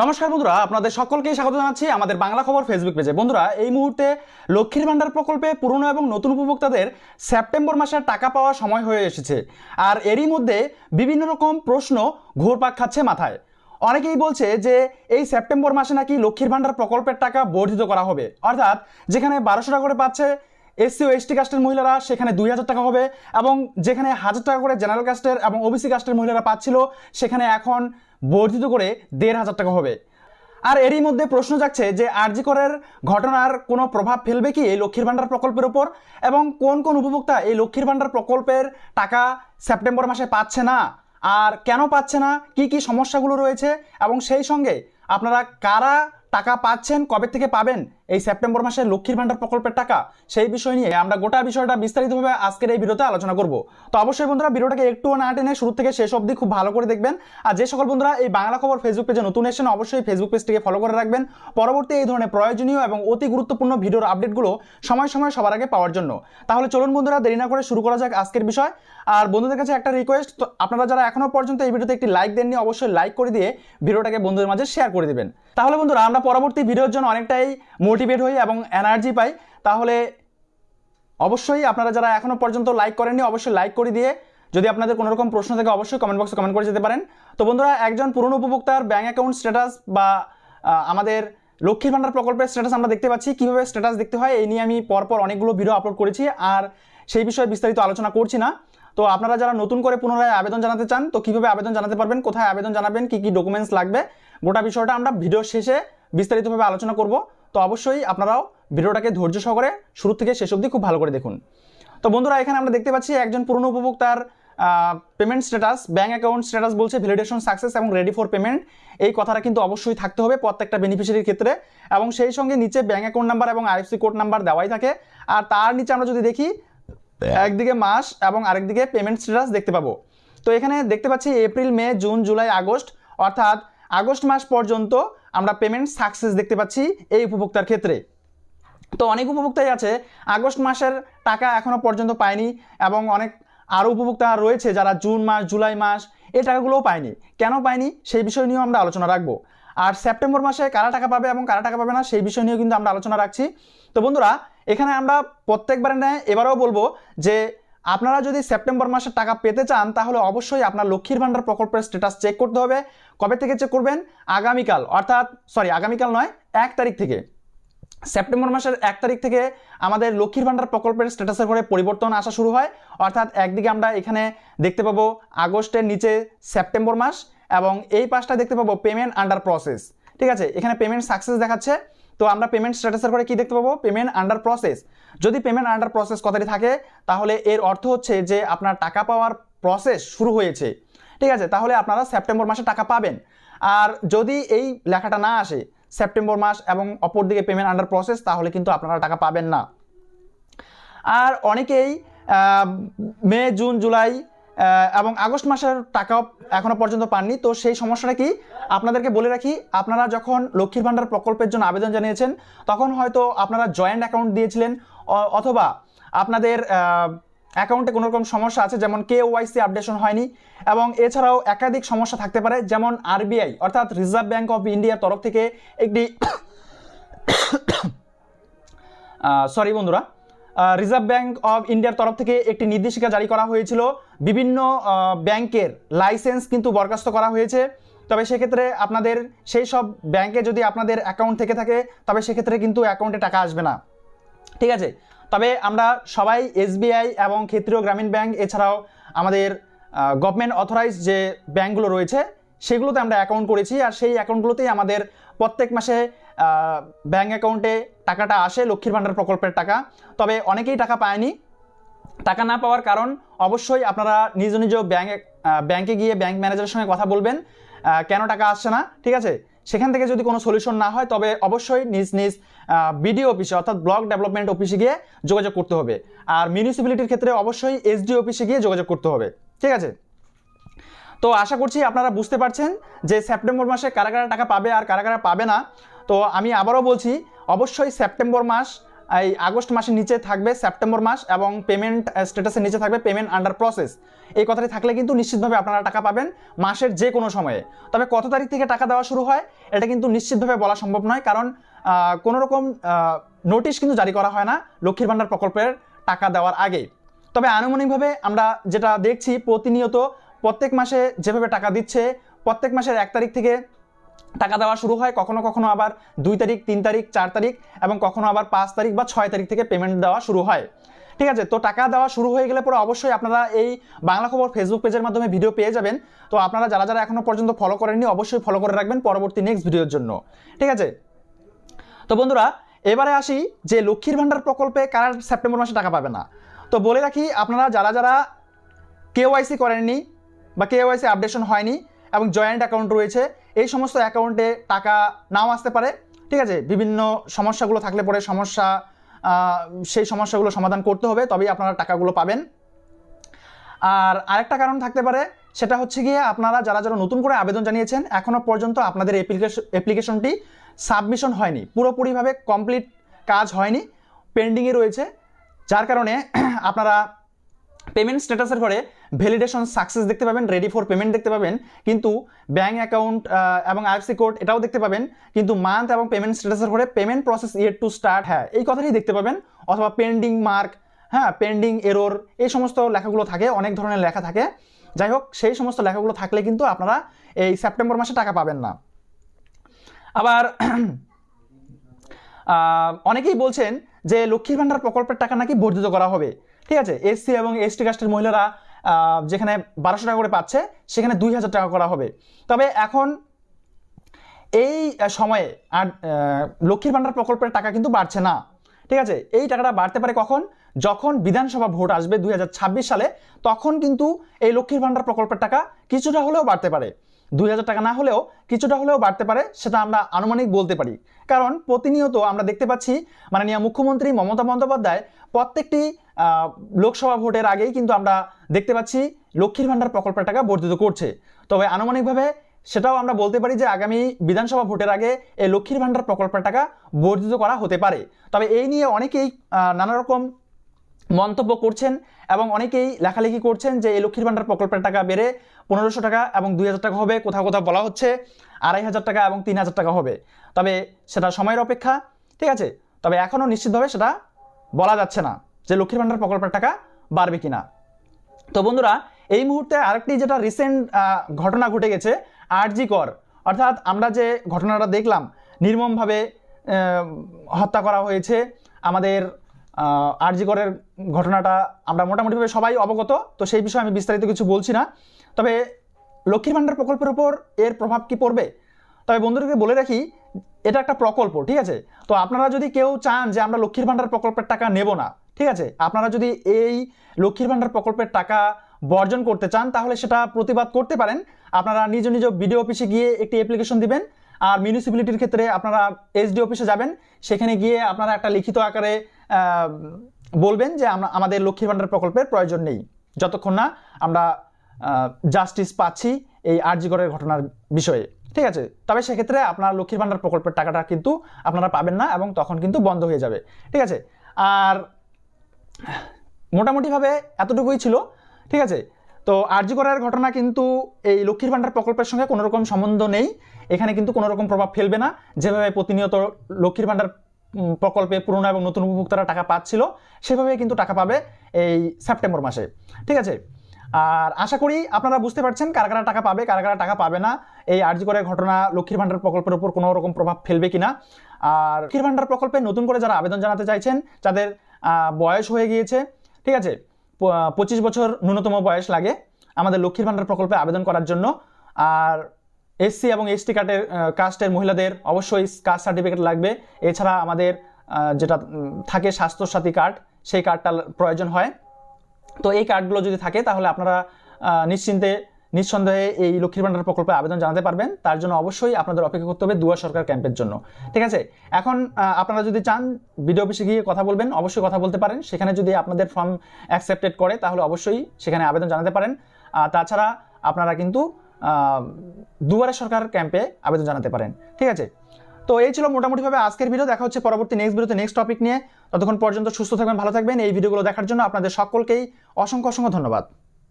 নমস্কার বন্ধুরা, আপনাদের সকলকে স্বাগত জানাচ্ছি আমাদের বাংলা খবর ফেসবুক পেজে। বন্ধুরা, এই মুহূর্তে লক্ষ্মীর ভান্ডার প্রকল্পে পুরনো এবং নতুন উপভোক্তাদের সেপ্টেম্বর মাসের টাকা পাওয়ার সময় হয়ে এসেছে। আর এরই মধ্যে বিভিন্ন রকম প্রশ্ন ঘুরপাক খাচ্ছে মাথায়। অনেকেই বলছে যে এই সেপ্টেম্বর মাসে নাকি লক্ষ্মীর ভান্ডার প্রকল্পের টাকা বর্ধিত করা হবে, অর্থাৎ যেখানে 1200 টাকা করে পাচ্ছে এসসি ও এসটি কাস্টের মহিলারা, সেখানে 2000 টাকা হবে, এবং যেখানে 1000 টাকা করে জেনারেল কাস্টের এবং ওবিসি কাস্টের মহিলারা পাচ্ছিল, সেখানে এখন বর্ধিত করে 1500 টাকা হবে। আর এরই মধ্যে প্রশ্ন জাগছে যে আরজি করের ঘটনার কোনো প্রভাব ফেলবে কি এই লক্ষ্মীর ভান্ডার প্রকল্পের উপর, এবং কোন কোন উপভোক্তা এই লক্ষ্মীর ভান্ডার প্রকল্পের টাকা সেপ্টেম্বর মাসে পাচ্ছে না, আর কেন পাচ্ছে না, কি কি সমস্যাগুলো রয়েছে, এবং সেই সঙ্গে আপনারা কারা টাকা পাচ্ছেন, কবে থেকে পাবেন এই সেপ্টেম্বর মাসে লক্ষ্মীর ভান্ডার প্রকল্পের টাকা, সেই বিষয় নিয়ে আমরা গোটা বিষয়টা বিস্তারিতভাবে আজকের এই ভিডিওতে আলোচনা করব। তো অবশ্যই বন্ধুরা, ভিডিওটাকে একটুও না টেনে শুরু থেকে শেষ অবধি খুব ভালো করে দেখবেন। আর যে সকল বন্ধুরা এই বাংলা খবর ফেসবুক পেজে নতুন এসেছেন, অবশ্যই ফেসবুক পেজটিকে ফলো করে রাখবেন পরবর্তী এই ধরনের প্রয়োজনীয় এবং অতি গুরুত্বপূর্ণ ভিডিওর আপডেটগুলো সময় সময় সবার আগে পাওয়ার জন্য। তাহলে চলুন বন্ধুরা, দেরি না করে শুরু করা যাক আজকের বিষয়। আর বন্ধুদের কাছে একটা রিকোয়েস্ট, তো আপনারা যারা এখনো পর্যন্ত এই ভিডিওতে একটি লাইক দেননি, অবশ্যই লাইক করে দিয়ে ভিডিওটাকে বন্ধুদের মাঝে শেয়ার করে দিবেন। তাহলে বন্ধুরা, আমরা পরবর্তী ভিডিওর জন্য অনেকটাই মোটিভেট হই এবং এনার্জি পাই। তাহলে অবশ্যই আপনারা যারা এখনো পর্যন্ত লাইক করেননি, অবশ্যই লাইক করে দিয়ে যদি আপনাদের কোনো রকম প্রশ্ন থাকে অবশ্যই কমেন্ট বক্সে কমেন্ট করে যেতে পারেন। তো বন্ধুরা, একজন পুরনো উপভোক্তার ব্যাঙ্ক অ্যাকাউন্ট স্ট্যাটাস বা আমাদের লক্ষ্মীর ভান্ডার প্রকল্পের স্ট্যাটাস আমরা দেখতে পাচ্ছি। কীভাবে স্ট্যাটাস দেখতে হয় এই নিয়ে আমি পরপর অনেকগুলো ভিডিও আপলোড করেছি, আর সেই বিষয়ে বিস্তারিত আলোচনা করছি না। তো আপনারা যারা নতুন করে পুনরায় আবেদন জানাতে চান, তো কীভাবে আবেদন জানাতে পারবেন, কোথায় আবেদন জানাবেন, কী কী ডকুমেন্টস লাগবে, গোটা বিষয়টা আমরা ভিডিওর শেষে বিস্তারিতভাবে আলোচনা করব। তো অবশ্যই আপনারাও ভিডিওটাকে ধৈর্য সহকারে শুরু থেকে শেষ অবধি খুব ভালো করে দেখুন। তো বন্ধুরা, এখানে আমরা দেখতে পাচ্ছি একজন পুরনো উপভোক্তার payment status, bank account status বলছে ভ্যালিডেশন সাকসেস এবং রেডি ফর পেমেন্ট। এই কথাটা কিন্তু অবশ্যই থাকতে হবে প্রত্যেকটা বেনিফিশিয়ারির ক্ষেত্রে, এবং সেই সঙ্গে নিচে ব্যাঙ্ক অ্যাকাউন্ট নাম্বার এবং আইএফসি কোড নাম্বার দেওয়াই থাকে। আর তার নিচে আমরা যদি দেখি, একদিকে মাস এবং আরেকদিকে পেমেন্ট স্ট্যাটাস দেখতে পাবো। তো এখানে দেখতে পাচ্ছি এপ্রিল, মে, জুন, জুলাই, আগস্ট, অর্থাৎ আগস্ট মাস পর্যন্ত আমরা পেমেন্ট সাকসেস দেখতে পাচ্ছি এই উপভোক্তার ক্ষেত্রে। তো অনেক উপভোক্তাই আছে আগস্ট মাসের টাকা এখনো পর্যন্ত পায়নি, এবং অনেক আরও উপভোক্তা রয়েছে যারা জুন মাস, জুলাই মাস এই টাকাগুলোও পায়নি। কেন পায়নি সেই বিষয় নিয়েও আমরা আলোচনা রাখবো। আর সেপ্টেম্বর মাসে কারা টাকা পাবে এবং কারা টাকা পাবে না সেই বিষয় নিয়েও কিন্তু আমরা আলোচনা রাখছি। তো বন্ধুরা, এখানে আমরা প্রত্যেকবারে নেয় এবারেও বলবো যে আপনারা যদি সেপ্টেম্বর মাসের টাকা পেতে চান, তাহলে অবশ্যই আপনার লক্ষ্মীর ভান্ডার প্রকল্পের স্ট্যাটাস চেক করতে হবে। কবে থেকে চেক করবেন? আগামীকাল, অর্থাৎ আগামীকাল নয়, 1 তারিখ থেকে, সেপ্টেম্বর মাসের 1 তারিখ থেকে আমাদের লক্ষ্মীর ভান্ডার প্রকল্পের স্ট্যাটাসের ঘরে পরিবর্তন আসা শুরু হয়। অর্থাৎ একদিকে আমরা এখানে দেখতে পাবো আগস্টের নিচে সেপ্টেম্বর মাস, এবং এই পাশটা দেখতে পাবো পেমেন্ট আন্ডার প্রসেস। ঠিক আছে, এখানে পেমেন্ট সাকসেস দেখাচ্ছে। তো আমরা পেমেন্ট স্ট্যাটাসের ঘরে কি দেখতে পাবো? Payment under process. যদি পেমেন্ট আন্ডার প্রসেস কথাটি থাকে, তাহলে এর অর্থ হচ্ছে যে আপনার টাকা পাওয়ার প্রসেস শুরু হয়েছে। ঠিক আছে, তাহলে আপনারা সেপ্টেম্বর মাসে টাকা পাবেন। আর যদি এই লেখাটা না আসে, সেপ্টেম্বর মাস এবং অপরদিকে পেমেন্ট আন্ডার প্রসেস, তাহলে কিন্তু আপনারা টাকা পাবেন না। আর অনেকেই মে, জুন, জুলাই এবং আগস্ট মাসের টাকাও এখনো পর্যন্ত পাননি। তো সেই সমস্যাটা কি আপনাদেরকে বলে রাখি, আপনারা যখন লক্ষ্মীর ভান্ডার প্রকল্পের জন্য আবেদন জানিয়েছেন, তখন হয়তো আপনারা জয়েন্ট অ্যাকাউন্ট দিয়েছিলেন, অথবা আপনাদের অ্যাকাউন্টে কোনো রকম সমস্যা আছে, যেমন কেওয়াইসি আপডেশন হয়নি, এবং এছাড়াও একাধিক সমস্যা থাকতে পারে, যেমন আরবিআই অর্থাৎ রিজার্ভ ব্যাঙ্ক অফ ইন্ডিয়ার তরফ থেকে একটি রিজার্ভ ব্যাঙ্ক অফ ইন্ডিয়ার তরফ থেকে একটি নির্দেশিকা জারি করা হয়েছিল। বিভিন্ন ব্যাংকের লাইসেন্স কিন্তু বরখাস্ত করা হয়েছে। তবে সেক্ষেত্রে আপনাদের সেই সব ব্যাংকে যদি আপনাদের অ্যাকাউন্ট থেকে থাকে, তবে সেক্ষেত্রে কিন্তু অ্যাকাউন্টে টাকা আসবে না। ঠিক আছে, তবে আমরা সবাই এসবিআই এবং ক্ষেত্রীয় গ্রামীণ ব্যাংক, এছাড়াও আমাদের গভর্নমেন্ট অথরাইজ যে ব্যাংকগুলো রয়েছে সেগুলোতে আমরা অ্যাকাউন্ট করেছি, আর সেই অ্যাকাউন্টগুলোতেই আমাদের প্রত্যেক মাসে ব্যাঙ্ক অ্যাকাউন্টে টাকাটা আসে, লক্ষ্মীর ভান্ডার প্রকল্পের টাকা। তবে অনেকেই টাকা পায়নি। টাকা না পাওয়ার কারণ অবশ্যই আপনারা নিজ নিজ ব্যাংকে গিয়ে ব্যাংক ম্যানেজারের সঙ্গে কথা বলবেন কেন টাকা আসছে না। ঠিক আছে, সেখান থেকে যদি কোনো সলিউশন না হয়, তবে অবশ্যই নিজ নিজ বিডিও অফিসে অর্থাৎ ব্লক ডেভেলপমেন্ট অফিসে গিয়ে যোগাযোগ করতে হবে। আর মিউনিসিপ্যালিটির ক্ষেত্রে অবশ্যই এসডি অফিসে গিয়ে যোগাযোগ করতে হবে। ঠিক আছে, তো আশা করছি আপনারা বুঝতে পারছেন যে সেপ্টেম্বর মাসে কারা কারা টাকা পাবে আর কারা কারা পাবে না। তো আমি আবারও বলছি, অবশ্যই সেপ্টেম্বর মাস এই আগস্ট মাসের নিচে থাকবে সেপ্টেম্বর মাস এবং পেমেন্ট স্ট্যাটাসের নিচে থাকবে পেমেন্ট আন্ডার প্রসেস, এই কথাটি থাকলে কিন্তু নিশ্চিতভাবে আপনারা টাকা পাবেন মাসের যে কোনো সময়ে। তবে কত তারিখ থেকে টাকা দেওয়া শুরু হয় এটা কিন্তু নিশ্চিতভাবে বলা সম্ভব নয়, কারণ কোনো রকম নোটিশ কিন্তু জারি করা হয় না লক্ষ্মীর ভাণ্ডার প্রকল্পের টাকা দেওয়ার আগে। তবে আনুমানিকভাবে আমরা যেটা দেখছি প্রতিনিয়ত প্রত্যেক মাসে যেভাবে টাকা দিচ্ছে, প্রত্যেক মাসের 1 তারিখ থেকে টাকা দেওয়া শুরু হয়, কখনো কখনো আবার 2 তারিখ, 3 তারিখ, 4 তারিখ এবং কখনো আবার 5 তারিখ বা 6 তারিখ থেকে পেমেন্ট দেওয়া শুরু হয়। ঠিক আছে, তো টাকা দেওয়া শুরু হয়ে গেলে পরে অবশ্যই আপনারা এই বাংলা খবর ফেসবুক পেজের মাধ্যমে ভিডিও পেয়ে যাবেন। তো আপনারা যারা যারা এখনো পর্যন্ত ফলো করেননি অবশ্যই ফলো করে রাখবেন পরবর্তী নেক্সট ভিডিওর জন্য। ঠিক আছে, তো বন্ধুরা এবারে আসি যে লক্ষ্মীর ভাণ্ডার প্রকল্পে কারা সেপ্টেম্বর মাসে টাকা পাবে না। তো বলে রাখি, আপনারা যারা যারা কেওয়াইসি করেননি বা কেওয়াইসি আপডেশন হয়নি এবং জয়েন্ট অ্যাকাউন্ট রয়েছে, এই সমস্ত অ্যাকাউন্টে টাকা নাও আসতে পারে। ঠিক আছে, বিভিন্ন সমস্যাগুলো থাকলে পরে সেই সমস্যাগুলো সমাধান করতে হবে, তবেই আপনারা টাকাগুলো পাবেন। আর আরেকটা কারণ থাকতে পারে, সেটা হচ্ছে গিয়ে আপনারা যারা যারা নতুন করে আবেদন জানিয়েছেন এখনও পর্যন্ত আপনাদের অ্যাপ্লিকেশনটি সাবমিশন হয়নি, পুরোপুরিভাবে কমপ্লিট কাজ হয়নি, পেন্ডিংয়ে রয়েছে, যার কারণে আপনারা পেমেন্ট স্ট্যাটাসের পরে ভ্যালিডেশন সাকসেস দেখতে পাবেন, রেডি ফর পেমেন্ট দেখতে পাবেন, কিন্তু ব্যাঙ্ক অ্যাকাউন্ট এবং আইএফসি কোড এটাও দেখতে পাবেন, কিন্তু মান্থ এবং পেমেন্ট স্ট্যাটাসের পরে payment process yet to start, হ্যাঁ এই কথাটাই দেখতে পাবেন, অথবা পেন্ডিং মার্ক, হ্যাঁ পেন্ডিং এরর, এই সমস্ত লেখাগুলো থাকে, অনেক ধরনের লেখা থাকে। যাই হোক, সেই সমস্ত লেখাগুলো থাকলে কিন্তু আপনারা এই সেপ্টেম্বর মাসে টাকা পাবেন না। আবার অনেকেই বলছেন যে লক্ষ্মীর ভাণ্ডার প্রকল্পের টাকা নাকি বর্ধিত করা হবে। ঠিক আছে, এসসি এবং এসটি কাস্টের মহিলারা যেখানে 1200 টাকা করে পাচ্ছে সেখানে 2000 টাকা করা হবে। তবে এখন এই সময়ে আর লক্ষ্মীর ভাণ্ডার প্রকল্পের টাকা কিন্তু বাড়ছে না। ঠিক আছে, এই টাকাটা বাড়তে পারে কখন, যখন বিধানসভা ভোট আসবে 2026 সালে, তখন কিন্তু এই লক্ষ্মীর ভাণ্ডার প্রকল্পের টাকা কিছুটা হলেও বাড়তে পারে। 2000 টাকা না হলেও কিছুটা হলেও বাড়তে পারে, সেটা আমরা আনুমানিক বলতে পারি। কারণ প্রতিনিয়ত আমরা দেখতে পাচ্ছি মাননীয় মুখ্যমন্ত্রী মমতা বন্দ্যোপাধ্যায় প্রত্যেকটি লোকসভা ভোটের আগেই কিন্তু আমরা দেখতে পাচ্ছি লক্ষ্মীর ভাণ্ডার প্রকল্পের টাকা বর্ধিত করছে। তবে আনুমানিকভাবে সেটাও আমরা বলতে পারি যে আগামী বিধানসভা ভোটের আগে এই লক্ষ্মীর ভাণ্ডার প্রকল্পের টাকা বর্ধিত করা হতে পারে। তবে এই নিয়ে অনেকেই নানা রকম মন্তব্য করছেন এবং অনেকেই লেখালেখি করছেন যে এই লক্ষ্মীর ভাণ্ডার প্রকল্পের টাকা বেড়ে 1500 টাকা এবং 2000 টাকা হবে, কোথাও কোথাও বলা হচ্ছে 2500 টাকা এবং 3000 টাকা হবে। তবে সেটা সময়ের অপেক্ষা। ঠিক আছে, তবে এখনও নিশ্চিতভাবে সেটা বলা যাচ্ছে না যে লক্ষ্মীর ভাণ্ডার প্রকল্পের টাকা বাড়বে কিনা। তো বন্ধুরা এই মুহূর্তে আরেকটি যেটা রিসেন্ট ঘটনা ঘটে গেছে, আরজি কর, অর্থাৎ আমরা যে ঘটনাটা দেখলাম নির্মমভাবে হত্যা করা হয়েছে আমাদের আরজি করের ঘটনাটা আমরা মোটামুটিভাবে সবাই অবগত, তো সেই বিষয়ে আমি বিস্তারিত কিছু বলছি না। তবে লক্ষ্মীর ভাণ্ডার প্রকল্পের উপর এর প্রভাব কি পড়বে? তবে বন্ধুদেরকে বলে রাখি, এটা একটা প্রকল্প। ঠিক আছে, তো আপনারা যদি কেউ চান যে আমরা লক্ষ্মীর ভাণ্ডার প্রকল্পের টাকা নেব না, ঠিক আছে, আপনারা যদি এই লক্ষ্মীর ভাণ্ডার প্রকল্পের টাকা বর্জন করতে চান তাহলে সেটা প্রতিবাদ করতে পারেন। আপনারা নিজ নিজ বিডিও অফিসে গিয়ে একটি অ্যাপ্লিকেশন দিবেন, আর মিউনিসিপ্যালিটির ক্ষেত্রে আপনারা এসডি অফিসে যাবেন, সেখানে গিয়ে আপনারা একটা লিখিত আকারে বলবেন যে আমাদের লক্ষ্মীর ভাণ্ডার প্রকল্পের প্রয়োজন নেই যতক্ষণ না আমরা জাস্টিস পাচ্ছি এই আরজি করের ঘটনার বিষয়ে। ঠিক আছে, তবে সেক্ষেত্রে আপনার লক্ষ্মীর ভাণ্ডার প্রকল্পের টাকাটা কিন্তু আপনারা পাবেন না এবং তখন কিন্তু বন্ধ হয়ে যাবে। ঠিক আছে, আর মোটামুটিভাবে এতটুকুই ছিল। ঠিক আছে, তো আরজি করের ঘটনা কিন্তু এই লক্ষ্মীর ভাণ্ডার প্রকল্পের সঙ্গে কোনো রকম সম্বন্ধ নেই, এখানে কিন্তু কোনো রকম প্রভাব ফেলবে না। যেভাবে প্রতিনিয়ত লক্ষ্মীর ভাণ্ডার প্রকল্পে পুরনো এবং নতুন উপভোক্তারা টাকা পাচ্ছিল সেভাবে কিন্তু টাকা পাবে এই সেপ্টেম্বর মাসে। ঠিক আছে, আর আশা করি আপনারা বুঝতে পারছেন কারা কারা টাকা পাবে কারা কারা টাকা পাবে না, এই আরজি করের ঘটনা লক্ষ্মীর ভাণ্ডার প্রকল্পের উপর কোনো রকম প্রভাব ফেলবে কিনা। আর লক্ষ্মীর ভাণ্ডার প্রকল্পে নতুন করে যারা আবেদন জানাতে চাইছেন, যাদের বয়স হয়ে গিয়েছে, ঠিক আছে, 25 বছর ন্যূনতম বয়স লাগে আমাদের লক্ষ্মীর ভাণ্ডার প্রকল্পে আবেদন করার জন্য। আর এসসি এবং এসটি কাস্টের মহিলাদের অবশ্যই কাস্ট সার্টিফিকেট লাগবে। এছাড়া আমাদের যেটা থাকে স্বাস্থ্যসাথী কার্ড, সেই কার্ডটা প্রয়োজন হয়। তো এই কার্ডগুলো যদি থাকে তাহলে আপনারা নিঃসন্দেহে এই লক্ষ্মীর ভাণ্ডার প্রকল্পে আবেদন জানাতে পারবেন। তার জন্য অবশ্যই আপনাদের অপেক্ষা করতে হবে দুয়া সরকার ক্যাম্পের জন্য। ঠিক আছে, এখন আপনারা যদি চান বিডিও অফিসে গিয়ে কথা বলবেন, অবশ্যই কথা বলতে পারেন। সেখানে যদি আপনাদের ফর্ম অ্যাকসেপ্টেড করে তাহলে অবশ্যই সেখানে আবেদন জানাতে পারেন। তাছাড়া আপনারা কিন্তু দুয়ারে সরকার ক্যাম্পে আবেদন জানাতে পারেন। ঠিক আছে, তো এই ছিল মোটামুটিভাবে আজকের ভিডিও। দেখা হচ্ছে পরবর্তী নেক্সট ভিডিওতে নেক্সট টপিক নিয়ে। ততক্ষণ পর্যন্ত সুস্থ থাকবেন, ভালো থাকবেন। এই ভিডিওগুলো দেখার জন্য আপনাদের সকলকেই অসংখ্য অসংখ্য ধন্যবাদ।